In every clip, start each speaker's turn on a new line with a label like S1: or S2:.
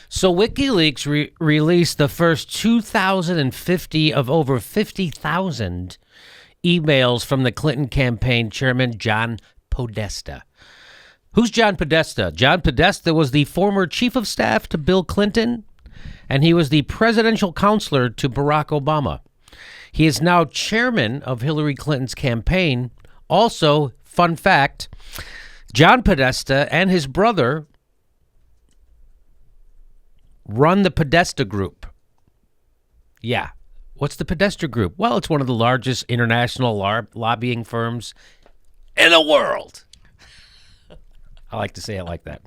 S1: So WikiLeaks released the first 2,050 of over 50,000 emails from the Clinton campaign chairman, John Podesta. Who's John Podesta? John Podesta was the former chief of staff to Bill Clinton, and he was the presidential counselor to Barack Obama. He is now chairman of Hillary Clinton's campaign. Also, fun fact, John Podesta and his brother run the Podesta Group. Yeah. What's the Podesta Group? Well, it's one of the largest international lobbying firms in the world. I like to say it like that.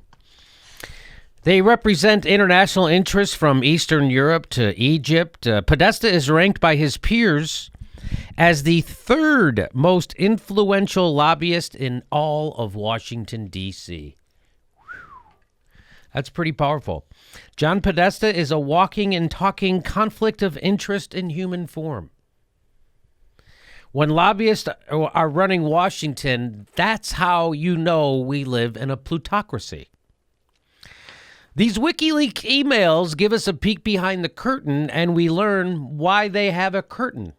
S1: They represent international interests from Eastern Europe to Egypt. Podesta is ranked by his peers as the third most influential lobbyist in all of Washington, D.C. That's pretty powerful. John Podesta is a walking and talking conflict of interest in human form. When lobbyists are running Washington, that's how you know we live in a plutocracy. These WikiLeaks emails give us a peek behind the curtain, and we learn why they have a curtain.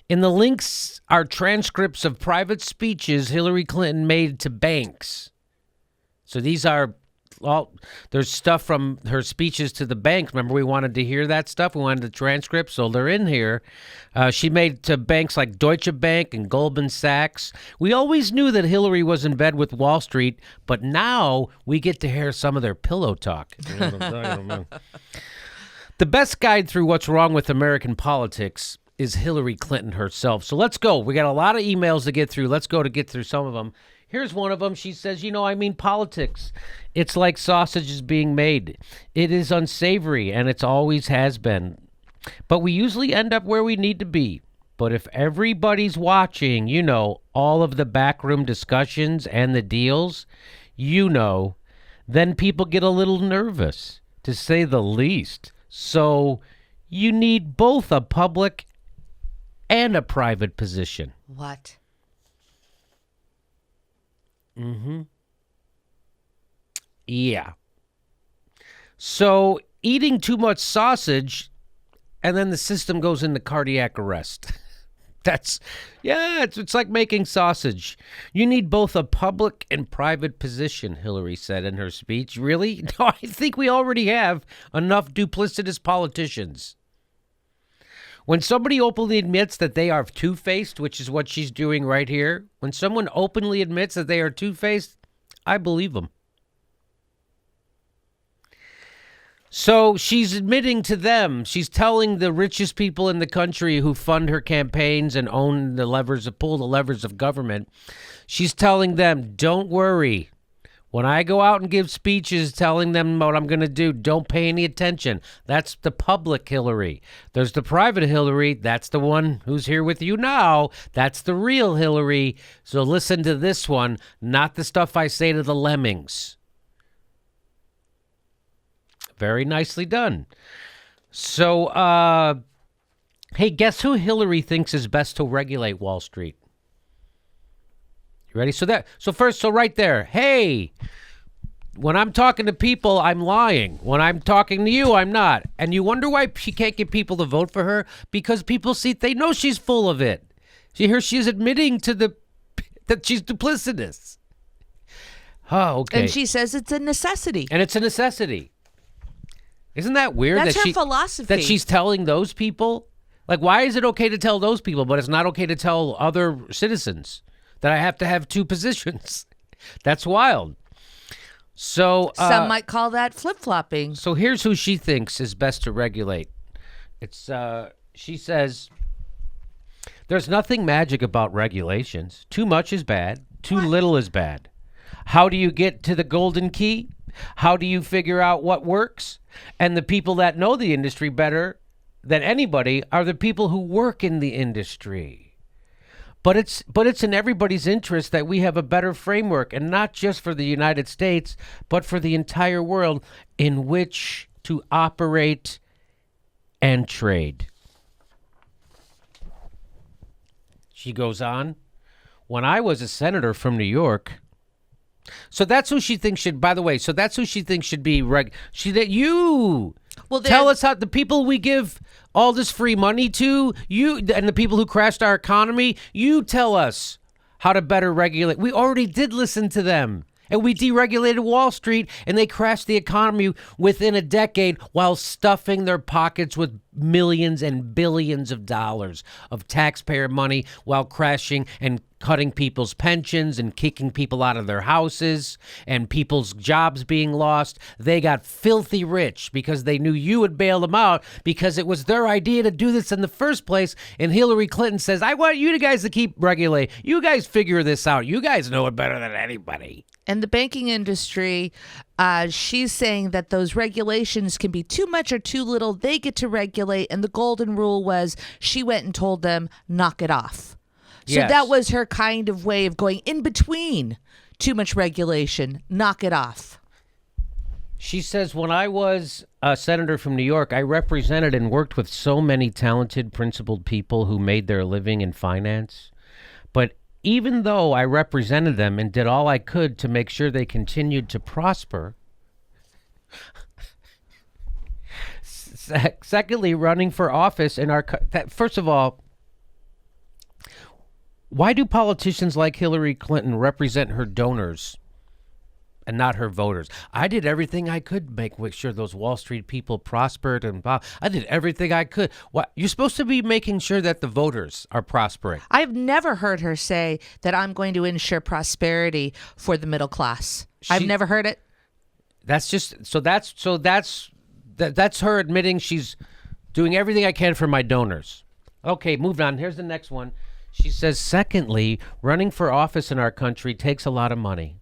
S1: In the links are transcripts of private speeches Hillary Clinton made to banks. So these are there's stuff from her speeches to the banks. Remember, we wanted to hear that stuff. We wanted the transcripts, so they're in here. She made to banks like Deutsche Bank and Goldman Sachs. We always knew that Hillary was in bed with Wall Street, but now we get to hear some of their pillow talk. You know what I'm talking about? The best guide through what's wrong with American politics is Hillary Clinton herself. So let's go. We got a lot of emails to get through. Let's go to get through some of them. Here's one of them. She says, politics. It's like sausages being made. It is unsavory, and it always has been. But we usually end up where we need to be. But if everybody's watching, all of the backroom discussions and the deals, then people get a little nervous, to say the least. So you need both a public and a private position.
S2: What?
S1: Mm-hmm. Yeah. So eating too much sausage, and then the system goes into cardiac arrest. It's like making sausage. You need both a public and private position, Hillary said in her speech. Really? No, I think we already have enough duplicitous politicians. When somebody openly admits that they are two-faced, which is what she's doing right here, when someone openly admits that they are two-faced, I believe them. So she's admitting to them, she's telling the richest people in the country who fund her campaigns and own the levers, pull the levers of government, she's telling them, don't worry. When I go out and give speeches telling them what I'm going to do, don't pay any attention. That's the public Hillary. There's the private Hillary. That's the one who's here with you now. That's the real Hillary. So listen to this one, not the stuff I say to the lemmings. Very nicely done. So, hey, guess who Hillary thinks is best to regulate Wall Street? Ready? So right there. Hey, when I'm talking to people, I'm lying. When I'm talking to you, I'm not. And you wonder why she can't get people to vote for her? Because people they know she's full of it. She's admitting to that she's duplicitous. Oh, okay.
S2: And she says it's a necessity.
S1: And it's a necessity. Isn't that weird?
S2: That's her philosophy.
S1: That she's telling those people? Like, why is it okay to tell those people, but it's not okay to tell other citizens? That I have to have two positions. That's wild. So
S2: some might call that flip-flopping.
S1: So here's who she thinks is best to regulate. She says, there's nothing magic about regulations. Too much is bad. Too little is bad. How do you get to the golden key? How do you figure out what works? And the people that know the industry better than anybody are the people who work in the industry. But it's in everybody's interest that we have a better framework, and not just for the United States, but for the entire world in which to operate and trade. She goes on, when I was a senator from New York, So that's who she thinks should. By the way, so that's who she thinks should be
S2: Well,
S1: tell us how the people we give all this free money to, you and the people who crashed our economy. You tell us how to better regulate. We already did listen to them. And we deregulated Wall Street, and they crashed the economy within a decade while stuffing their pockets with millions and billions of dollars of taxpayer money while crashing and cutting people's pensions and kicking people out of their houses and people's jobs being lost. They got filthy rich because they knew you would bail them out because it was their idea to do this in the first place. And Hillary Clinton says, I want you guys to keep regulating. You guys figure this out. You guys know it better than anybody.
S2: And the banking industry, she's saying that those regulations can be too much or too little. They get to regulate. And the golden rule was she went and told them, knock it off. So
S1: Yes.
S2: that was her kind of way of going in between too much regulation, knock it off.
S1: She says, when I was a senator from New York, I represented and worked with so many talented, principled people who made their living in finance. But even though I represented them and did all I could to make sure they continued to prosper, secondly, running for office in our first of all, why do politicians like Hillary Clinton represent her donors and not her voters? I did everything I could to make sure those Wall Street people prospered, and I did everything I could. What you're supposed to be making sure that the voters are prospering.
S2: I've never heard her say that I'm going to ensure prosperity for the middle class. I've never heard it.
S1: That's just that's her admitting she's doing everything I can for my donors. Okay, moving on. Here's the next one. She says, secondly, running for office in our country takes a lot of money.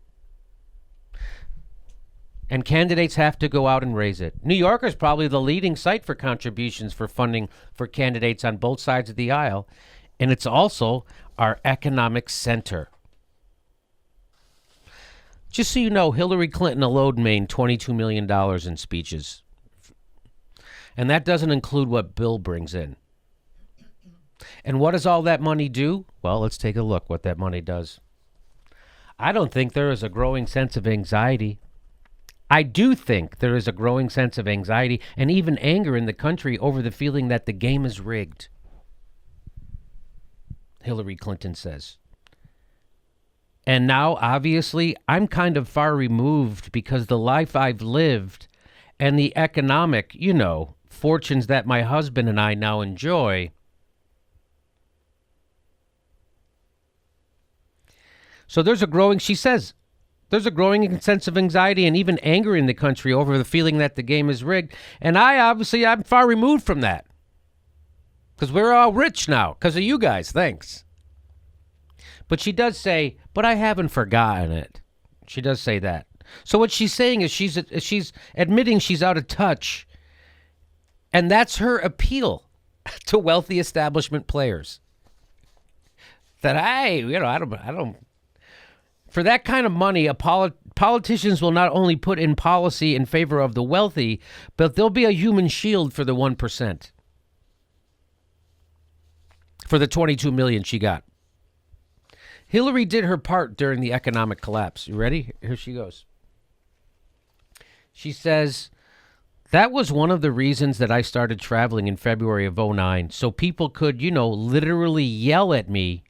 S1: And candidates have to go out and raise it. New York is probably the leading site for contributions for funding for candidates on both sides of the aisle. And it's also our economic center. Just so you know, Hillary Clinton alone made $22 million in speeches. And that doesn't include what Bill brings in. And what does all that money do? Well, let's take a look what that money does. I don't think there is a growing sense of anxiety. I do think there is a growing sense of anxiety and even anger in the country over the feeling that the game is rigged. Hillary Clinton says. And now, obviously, I'm kind of far removed because the life I've lived and the economic, fortunes that my husband and I now enjoy. So she says, there's a growing sense of anxiety and even anger in the country over the feeling that the game is rigged. And I'm far removed from that. Because we're all rich now because of you guys. Thanks. But she does say, but I haven't forgotten it. She does say that. So what she's saying is she's admitting she's out of touch. And that's her appeal to wealthy establishment players. That I don't. For that kind of money, politicians will not only put in policy in favor of the wealthy, but they'll be a human shield for the 1%. For the 22 million she got. Hillary did her part during the economic collapse. You ready? Here she goes. She says, that was one of the reasons that I started traveling in February of 2009, so people could, literally yell at me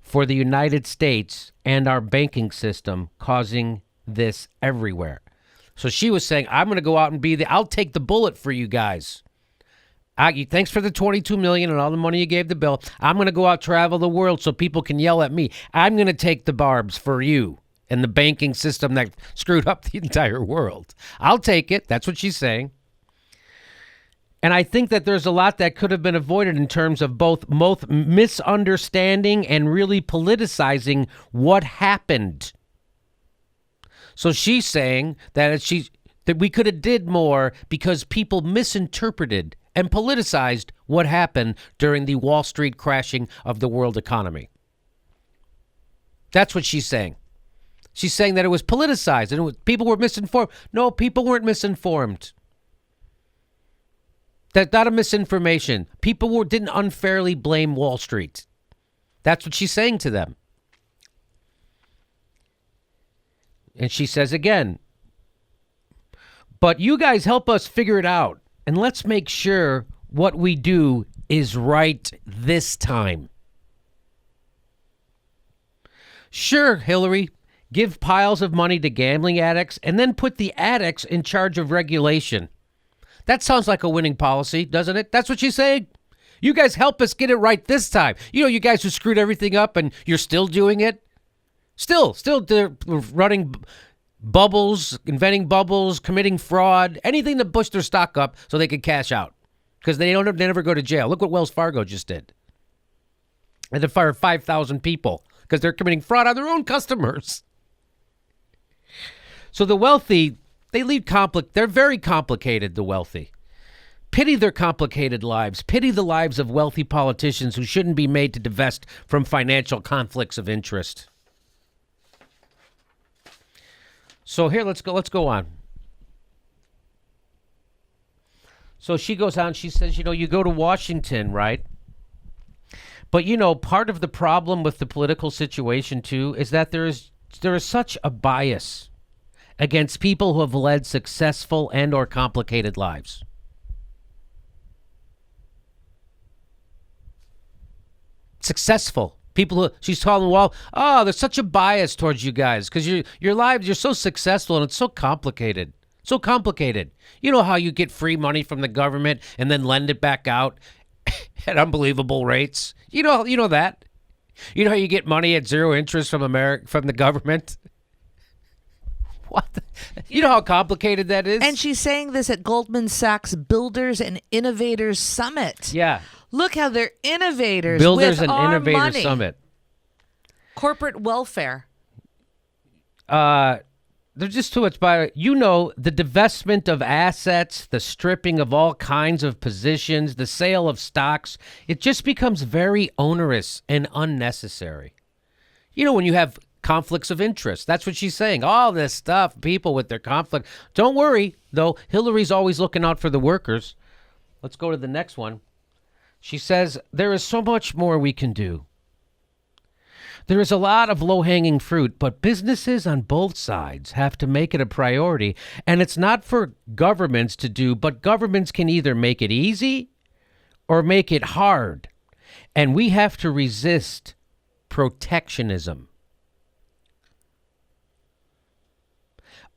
S1: for the United States and our banking system causing this everywhere. So she was saying, I'm going to go out and I'll take the bullet for you guys. Thanks for the $22 million and all the money you gave the bill. I'm going to go out, travel the world so people can yell at me. I'm going to take the barbs for you and the banking system that screwed up the entire world. I'll take it. That's what she's saying. And I think that there's a lot that could have been avoided in terms of both misunderstanding and really politicizing what happened. So she's saying that we could have did more because people misinterpreted and politicized what happened during the Wall Street crashing of the world economy. That's what she's saying. She's saying that it was politicized and people were misinformed. No, people weren't misinformed. That's not a misinformation. People didn't unfairly blame Wall Street. That's what she's saying to them. And she says again, but you guys help us figure it out. And let's make sure what we do is right this time. Sure, Hillary, give piles of money to gambling addicts and then put the addicts in charge of regulation. That sounds like a winning policy, doesn't it? That's what she's saying. You guys help us get it right this time. You know, you guys who screwed everything up and you're still doing it. Still they're running bubbles, inventing bubbles, committing fraud, anything to push their stock up so they can cash out because they never go to jail. Look what Wells Fargo just did. And they fired 5,000 people because they're committing fraud on their own customers. So the wealthy, they're very complicated, the wealthy. Pity their complicated lives. Pity the lives of wealthy politicians who shouldn't be made to divest from financial conflicts of interest. So here, let's go on. So she goes on, she says, you go to Washington, right? But, part of the problem with the political situation, too, is that there is such a bias against people who have led successful and or complicated lives. Successful. People who she's telling, well, there's such a bias towards you guys because your lives, you're so successful and it's so complicated. So complicated. You know how you get free money from the government and then lend it back out at unbelievable rates? You know that? You know how you get money at zero interest from the government? What? You know how complicated that is?
S2: And she's saying this at Goldman Sachs Builders and Innovators Summit.
S1: Yeah.
S2: Look how they're innovators.
S1: Builders
S2: with
S1: and
S2: our
S1: Innovators
S2: money.
S1: Summit.
S2: Corporate welfare.
S1: They're just too much by, the divestment of assets, the stripping of all kinds of positions, the sale of stocks. It just becomes very onerous and unnecessary. When you have conflicts of interest, that's what she's saying. All this stuff, people with their conflict. Don't worry, though. Hillary's always looking out for the workers. Let's go to the next one. She says, there is so much more we can do. There is a lot of low-hanging fruit, but businesses on both sides have to make it a priority. And it's not for governments to do, but governments can either make it easy or make it hard. And we have to resist protectionism.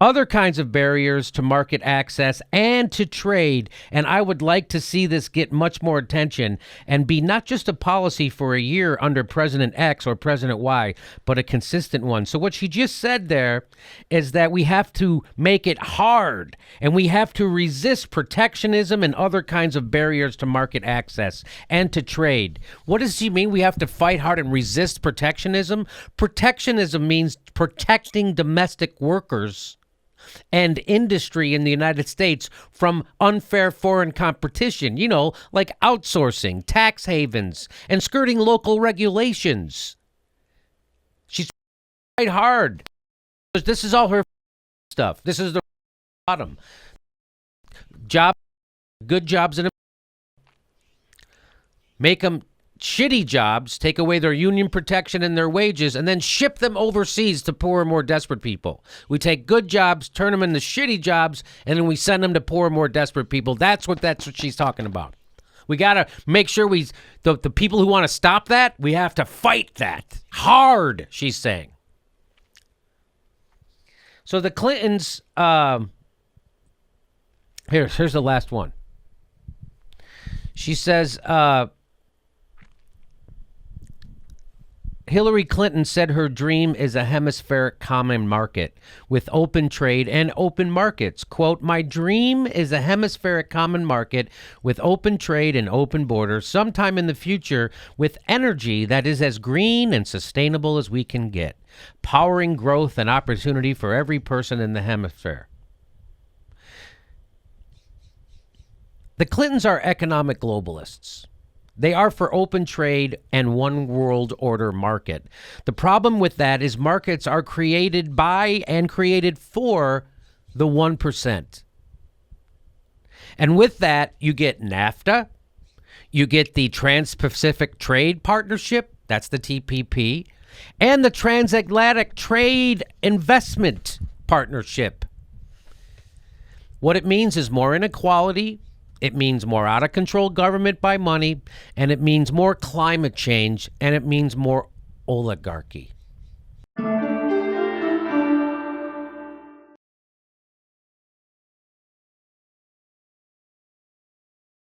S1: Other kinds of barriers to market access and to trade, and I would like to see this get much more attention and be not just a policy for a year under President X or President Y, but a consistent one. So what she just said there is that we have to make it hard and we have to resist protectionism and other kinds of barriers to market access and to trade. What does she mean we have to fight hard and resist protectionism? Protectionism means protecting domestic workers and industry in the United States from unfair foreign competition, like outsourcing, tax havens, and skirting local regulations. She's fight hard. This is all her stuff. This is the bottom. Good jobs in make them shitty jobs, take away their union protection and their wages, and then ship them overseas to poorer, more desperate people. We take good jobs, turn them into shitty jobs, and then we send them to poorer, more desperate people. That's what she's talking about. We got to make sure the people who want to stop that, we have to fight that hard, she's saying. So the Clintons, here's the last one. She says, Hillary Clinton said her dream is a hemispheric common market with open trade and open markets. Quote, my dream is a hemispheric common market with open trade and open borders sometime in the future with energy that is as green and sustainable as we can get, powering growth and opportunity for every person in the hemisphere. The Clintons are economic globalists. They are for open trade and one world order market. The problem with that is markets are created by and created for the 1%. And with that, you get NAFTA, you get the Trans-Pacific Trade Partnership, that's the TPP, and the Transatlantic Trade Investment Partnership. What it means is more inequality, it means more out-of-control government by money, and it means more climate change, and it means more oligarchy.